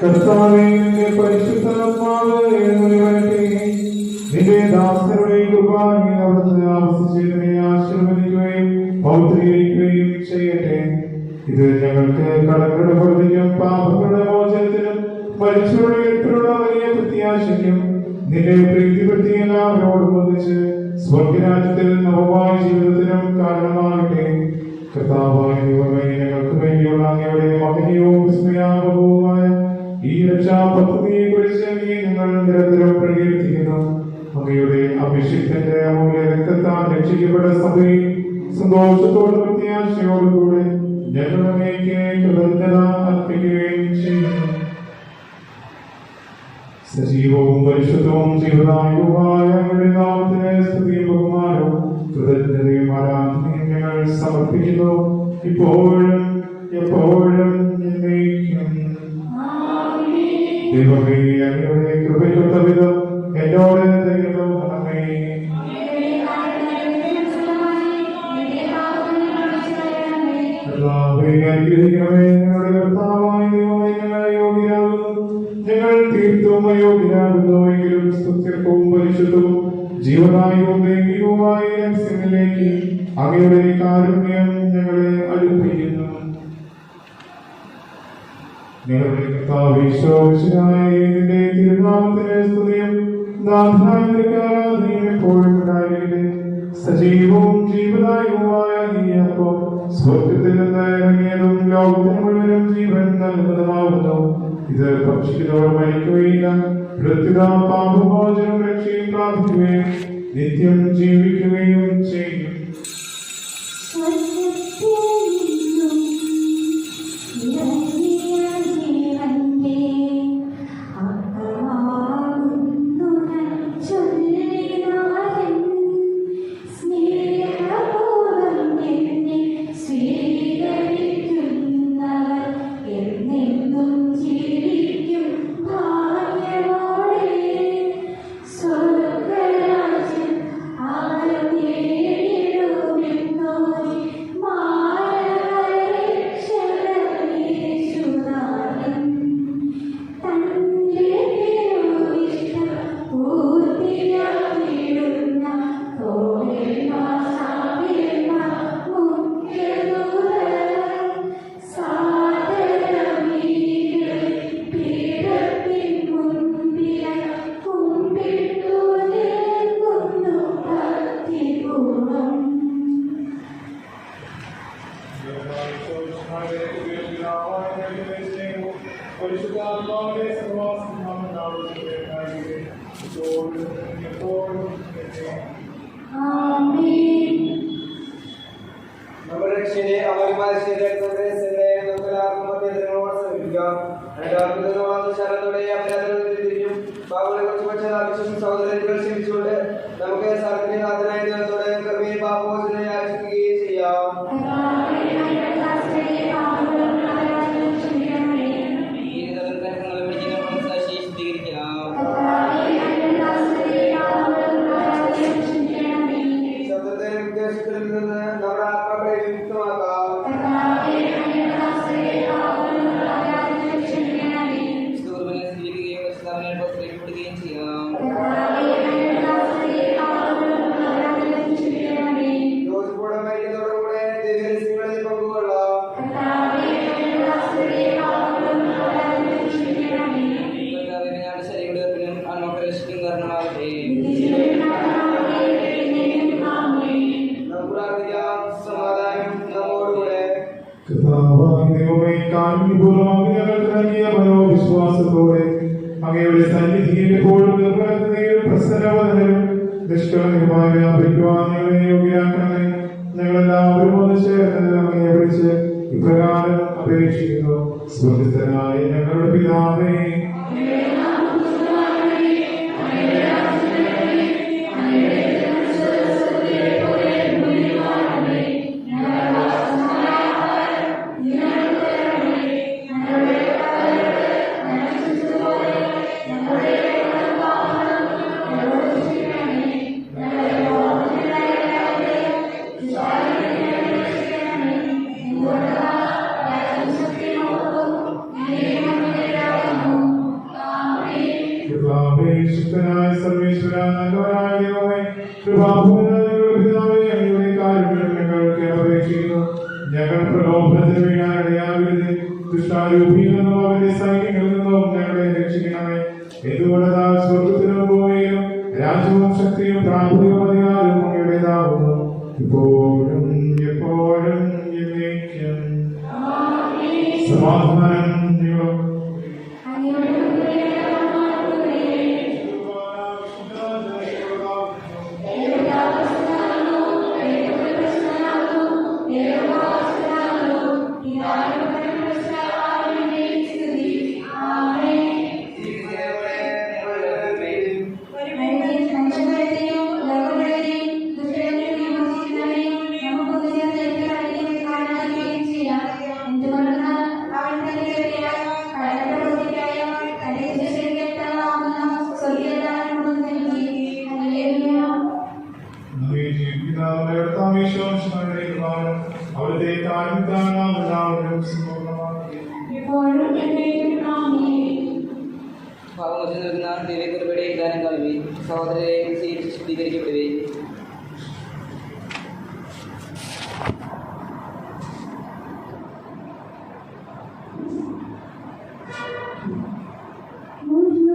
കർത്താവേ, നിന്റെ പരിശുദ്ധാത്മാവ് എഴുന്നള്ളിവരട്ടെ. നിന്റെ ദാസരുടെ കുർബാനയിൽ അവിടുന്ന് ആവസിച്ചതിനെ ആശീർവദിക്കുകയും പൗത്രീകരിക്കുകയും ചെയ്യട്ടെ. ഇത് ഞങ്ങൾക്ക് കടങ്ങളുടെ പ്രതിക്കും പാപങ്ങളുടെ മോചനത്തിനും മരിച്ചവരുടെ എപ്പോഴുള്ള വലിയ പ്രത്യാശയ്ക്കും നിന്റെ പ്രീതിപ്പെടുത്തി എല്ലാവരോടും ഒന്നിച്ച് സ്വർഗരാജ്യത്തിൽ നവമായ ജീവിതത്തിനും കാരണമാകട്ടെ. കർത്താവായ ദൈവമേ, ഞങ്ങൾക്ക് വേണ്ടിയുള്ള അങ്ങയുടെ മഹനീയവും വിസ്മയാപകവുമായ ഈ രക്ഷാപദ്ധതിയെ കുറിച്ച് ഞങ്ങൾ നിരന്തരം പ്രകീർത്തിക്കുന്നു. അങ്ങയുടെ അഭിഷിക്തന്റെ അമൂല്യ രക്തത്താൽ രക്ഷിക്കപ്പെട്ട സഭയിൽ സന്തോഷത്തോടും പ്രത്യാശയോടുകൂടെ ഞങ്ങൾ അങ്ങേക്ക് കൃതജ്ഞത അർപ്പിക്കുകയും ചെയ്യുന്നു. സജീവവും പരിശുദ്ധവും ജീവദായകവുമായ അങ്ങയുടെ നാമത്തിന് സ്തുതിയും ബഹുമാനവും കൃതജ്ഞതയും ആരാധനയും ഞങ്ങൾ സമർപ്പിക്കുന്നു, ഇപ്പോഴും എപ്പോഴും എന്നേക്കും. ദൈവമേ, അങ്ങയുടെ കൃപയ്ക്കൊത്ത വിധം എന്നോട് ദയ തോന്നണമേ. കർത്താവേ, അനുഗ്രഹിക്കണമേ. ഞങ്ങളുടെ കർത്താവായ ദൈവമേ, ഞങ്ങൾ അയോഗ്യരാകുന്നു, ഞങ്ങൾ തീർത്തും അയോഗ്യരാകുന്നുവെങ്കിലും സ്തുത്യർക്കവും പരിശുദ്ധവും ജീവദായകവും ദൈവികവുമായ രഹസ്യങ്ങളിലേക്ക് അങ്ങയുടെ കാരുണ്യം ഞങ്ങളെ അടുപ്പിക്കുന്നു. ഞങ്ങളുടെ കർത്താവേ, ഈശോമിശിഹായേ, തിരുനാമത്തിന് സ്തുതിയും ആരാധനയും എപ്പോഴും ഉണ്ടായിരിക്കട്ടെ. സജീവവും ജീവദായകവുമായ ഈ അപ്പം സ്വർഗ്ഗത്തിൽ നിന്ന് ഇറങ്ങിയതും ലോകത്തിന് മുഴുവനും ജീവൻ നൽകുന്നതുമാകുന്നു. ഇത് ഭക്ഷിക്കുന്നവർ മരിക്കുകയില്ല, പ്രത്യുത പാപമോചനം രക്ഷയും പ്രാപിക്കുകയും നിത്യം ജീവിക്കുകയും ചെയ്യും. സ്വർഗ്ഗരാജ്യം ആരും പാപോചനം യാചിക്കുകയും ചെയ്യാം. ശബ്ദത്തിലും ഉദ്ദേശത്തിലും നിന്ന് നമ്മുടെ ആത്മാക്കളെ വിമുക്തമാക്കാം. യോജിപ്പോടെ മരിക്കുന്നതോടുകൂടെ ദിവ്യരഹസ്യങ്ങളിൽ പങ്കുകൊള്ളാം. നമുക്ക് പ്രാർത്ഥിക്കാം. സമാധാനം നമ്മോടുകൂടെ. കർത്താവായ ദൈവമേ, കാരുണ്യപൂർവ്വം ഞങ്ങൾക്ക് നൽകിയ മനോവിശ്വാസത്തോടെ അങ്ങയുടെ സന്നിധിയിൽ എപ്പോഴും നിർഭരതയും പ്രസന്നവദനവും നിഷ്കളങ്കമായി വ്യാപരിക്കുവാൻ ഞങ്ങളെ യോഗ്യരാക്കണമേ. ഞങ്ങളെല്ലാവരും ഒന്ന് ചേർന്ന് അങ്ങയെ വിളിച്ച് ഇപ്രകാരം അപേക്ഷിക്കുന്നു. സ്വർഗ്ഗസ്ഥനായ ഞങ്ങളുടെ പിതാവേ, ശക്തനായ സർവേശ്വരാ, നല്ലവനായ ദൈവമേ, കൃപാപൂർണ്ണനായ ഞങ്ങളുടെ പിതാവേ, അങ്ങയുടെ കാരുണ്യം ഞങ്ങൾക്ക് അപേക്ഷിക്കുന്നു. ഞങ്ങൾ പ്രലോഭനത്തിന് വീഴാൻ ഇടയാകരുത്. ദുഷ്ടാരൂപിയിൽ നിന്നും അവന്റെ സൈന്യങ്ങളിൽ നിന്നും ഞങ്ങളെ രക്ഷിക്കണമേ. എന്തുകൊണ്ടാ സ്വർഗത്തിലും ഭൂമിയിലും രാജ്യവും ശക്തിയും പ്രാബല്യവും അധികാരവും അങ്ങയുടേതാവുന്നു, ഇപ്പോഴും എപ്പോഴും എന്നേക്കും. സമാധാനം നിങ്ങളും അവിടുത്തെ കാര്യം എല്ലാവരും സമ്പൂർണ്ണമാക്കി. പാവമോചനം നൽകുന്ന ദിവ്യകൃപയുടെ ദാനം കാണുവേ. സഹോദരരെ ശുദ്ധീകരിക്കപ്പെടുവേ. Oh,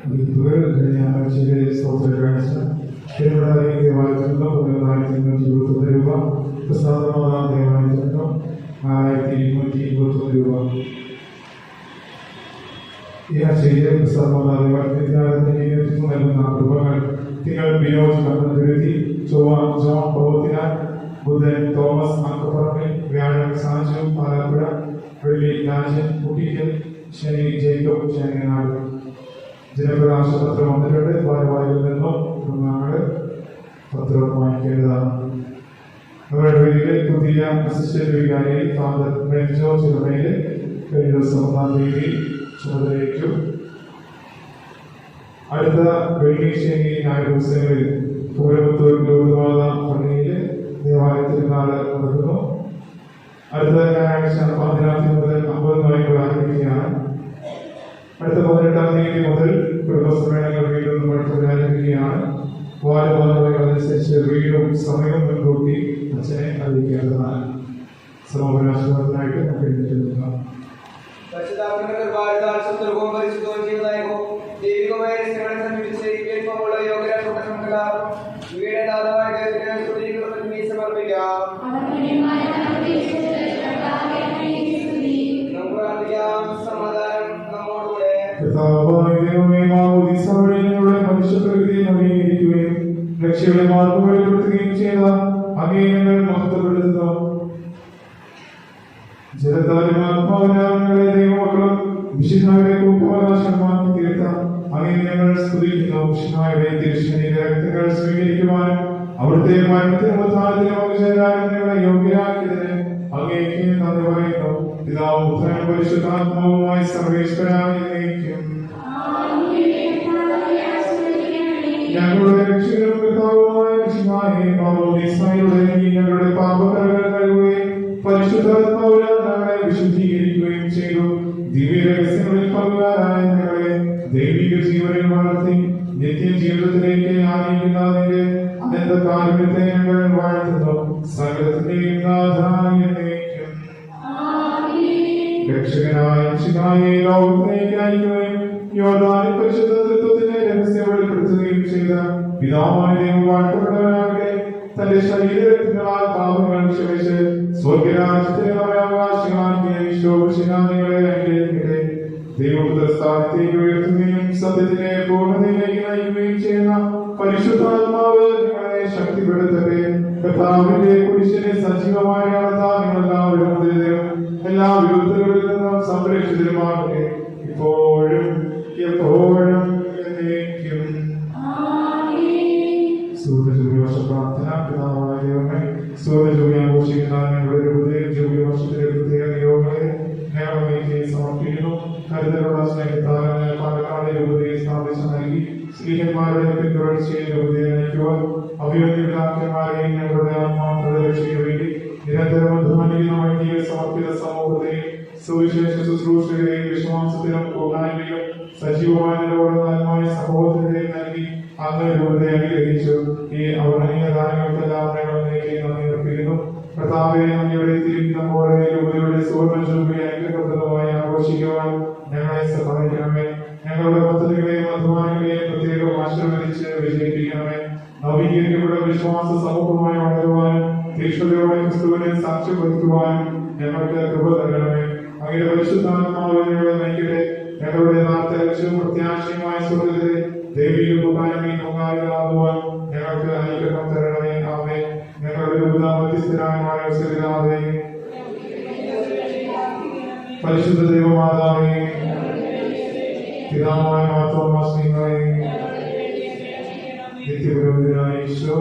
കഴിഞ്ഞ സ്തോത്ര കാഴ്ച ദേവാലയത്തിനുള്ള 1521 രൂപ, പ്രസാദമാതാ ദേവാലയത്തിനുള്ള 4221 രൂപ. ഈ ആഴ്ചയിലെ പ്രസാദമാതാ ദേവാലയത്തിന്റെ നേതൃത്വം നൽകുന്ന കുടുംബങ്ങൾ തിങ്കൾ ബിനോജ് കണ്ണുരുത്തി, ചൊവ്വ ജോൺ പൗത്തിനാൽ, ബുധൻ തോമസ് അക്കപ്പറമ്പിൽ, വ്യാഴം സാജു പാലാപ്പുഴ, വെള്ളി രാജൻ കുട്ടിക്കൽ, ശനി ജേക്കബ് ശനിനാട്. ജനപ്രകാശ പത്രം വന്നിട്ടുണ്ട്. ഭാരവാഹികളിൽ നിന്നും കുടുംബാംഗങ്ങൾ പത്രം വാങ്ങിക്കേണ്ടതാണ്. അവരുടെ പേരിലെ പുതിയ അസിസ്റ്റന്റ് വികാരി ഫാദർ ബെൻജോ ചിറമയില് കഴിഞ്ഞ ദിവസം 1-ാം തീയതി ചുമതലയേറ്റു. അടുത്ത വെള്ളി ശനി ഞായർ ദിവസങ്ങളിൽ പൂരപുത്തൂർ ഗൗതമാത പള്ളിയില് ദേവാലയത്തിൽ നാളെ നടക്കുന്നു. അടുത്ത ഞായറാഴ്ച 14-ാം തീയതി മുതൽ 50 നോയമ്പ് ആരംഭിക്കുകയാണ്. അടുത്ത 18-ാം തീയതി മുതൽ കുടുംബസമ്മേളനങ്ങൾ വീണ്ടും നമ്മൾ പുനരാരംഭിക്കുകയാണ്. വാരബോധനനുസരിച്ച് വീടും സമയവും മുൻകൂട്ടി അച്ഛനെ അറിയിക്കേണ്ടതാണ്. സമാപനാശീർവാദത്തിനായിട്ട് നമുക്ക് എഴുന്നേറ്റ് നിൽക്കാം. രക്ഷയുടെ മാർഗം വെളിപ്പെടുത്തുകയും ചെയ്ത അങ്ങേയങ്ങൾ മഹത്വപ്പെടുത്തുന്നു. ജലത്താലും ആത്മാവിനാങ്ങളെ ദൈവമക്കളും വിശുദ്ധരുടെ കൂപ്പവകാശമാക്കി തീർത്ത അങ്ങേ ഞങ്ങൾ സ്തുതിക്കുന്നു. വിശുദ്ധയുടെ തിരുശരീര രക്തങ്ങൾ സ്വീകരിക്കുവാനും അവിടുത്തെ മരണത്തിനും ഉദ്ധാരത്തിനും പങ്കുചേരാനും ഞങ്ങളെ യോഗ്യരാക്കിയതിന് അങ്ങേക്ക് നന്ദി പറയുന്നു. പിതാവും പുത്രനും പരിശുദ്ധാത്മാവുമായി സർവേശ്വരായി നയിക്കും. ഞങ്ങളുടെ രക്ഷകനും പിതാവുമായ ഞങ്ങളുടെ പാപകരങ്ങൾ കഴുകുകയും പരിശുദ്ധാത്മാവിനാൽ ഞങ്ങളെ വിശുദ്ധീകരിക്കുകയും ചെയ്തു. ദിവ്യ രഹസ്യങ്ങളിൽ പങ്കുകാരായ ഞങ്ങളെ ദൈവിക ജീവനിൽ വളർത്തി നിത്യജീവിതത്തിലേക്ക് ആനയിക്കുന്നതിന്റെ അനന്ത കാരുണ്യത്തെ ഞങ്ങൾ വാഴ്ത്തുന്നു. സകലത്തിന്റെയും നാഥായ നയിക്കും. രക്ഷകനായ ലോകത്തിലേക്ക് അയക്കുകയും യോർദാനിൽ പരിശുദ്ധ തത്വത്തിന്റെ രഹസ്യം വെളിപ്പെടുത്തുകയും ചെയ്ത പിതാവായ ദൈവം വാഴ്ത്തപ്പെട്ടവനാകട്ടെ. തന്റെ ശരീരരക്തങ്ങളാൽ പാപങ്ങൾ ക്ഷമിച്ച് സ്വർഗരാജ്യത്തിന് അവകാശികളാക്കിയ വിശ്വസിനാനികളെ അനുഗ്രഹിക്കട്ടെ. ദൈവപുത്രസ്ഥാനത്തേക്ക് ഉയർത്തുകയും സത്യത്തിനെ പൂർണ്ണതയിലേക്ക് നയിക്കുകയും ചെയ്യുന്ന പരിശുദ്ധാത്മാവ് നിങ്ങളെ ശക്തിപ്പെടുത്തട്ടെ. കർത്താവിന്റെ കുരിശിനെ സജീവമായി നടത്താൻ നിങ്ങളെല്ലാവരും മുതിരുന്നതും എല്ലാ വിരുദ്ധകളിൽ നിന്നും സംരക്ഷിതരുമാകട്ടെ. ഇപ്പോഴും എപ്പോഴും എന്നേക്കും. സൂര്യജൂബിവർഷ പ്രാർത്ഥന. പിതാവായ ദൈവമേ, സൂര്യജൂബി ആഘോഷിക്കുന്ന ഞങ്ങളുടെ ജൂബിവർഷത്തിലെ പ്രത്യേക നിയോഗങ്ങളെ ഞങ്ങളേക്ക് സമർപ്പിക്കുന്നു. കരുതലുള്ള സ്നേഹത്താൽ പാലക്കാട് രൂപതയെ സ്ഥാപിച്ച നൽകി സ്ത്രീഹന്മാരുടെ പിന്തുടർച്ചയെ രൂപതയെ നയിക്കുവാൻ അഭിയോഗ്യമാരെയും ഞങ്ങളുടെ ആത്മാക്കളുടെ രക്ഷയ്ക്ക് വേണ്ടി നിരന്തരം ധ്വനിക്കുന്ന വൈദിക സമർപ്പിത സമൂഹത്തെയും സുവിശേഷ ശുശ്രൂഷകളെയും വിശ്വാസത്തിലും കൂട്ടായ്മയിലും സജീവമായ നിലകൊള്ളുന്ന ആത്മായ സഹോദരരെയും നൽകി അങ്ങ് രൂപതയെ അനുഗ്രഹിച്ചു. ഈ അവർണീയ ദാനങ്ങൾക്കെല്ലാം ഞങ്ങളിലേക്ക് നന്ദി അർപ്പിക്കുന്നു. കർത്താവേ, അങ്ങയുടെ തിരുവിതമ്പോടെ രൂപതയുടെ സുവർണ്ണ ജൂബിലി അനുഗ്രഹപ്രദമായി ആഘോഷിക്കുവാൻ ഞങ്ങളെ സഹായിക്കണമേ. ഞങ്ങളുടെ പദ്ധതികളെയും അധ്വാനങ്ങളെയും പ്രത്യേകം ആശീർവദിച്ച് വിജയിപ്പിക്കണമേ. നവീകരിക്കപ്പെട്ട വിശ്വാസ സമൂഹമായി വളരുവാനും തീക്ഷ്ണതയോടെ ക്രിസ്തുവിനെ സാക്ഷ്യം വഹിക്കുവാനും ഞങ്ങൾക്ക് കൃപ നൽകണമേ. അങ്ങയുടെ പരിശുദ്ധാത്മാവ് ഞങ്ങളെ നയിക്കട്ടെ. ഞങ്ങളുടെ യഥാർത്ഥ ലക്ഷ്യവും പ്രത്യാശയുമായ സ്വർഗ്ഗത്തിലെ ദൈവിക കൂട്ടായ്മയിൽ പങ്കാളികളാകുവാൻ ഞങ്ങൾക്ക് അനുഗ്രഹം തരണമേ. ആമേൻ. ഞങ്ങളുടെ മധ്യസ്ഥരായ പരിശുദ്ധ ദൈവമാതാവേ, പിതാവായ മാതാവായ നിത്യപുരോഹിതനായ ഈശോ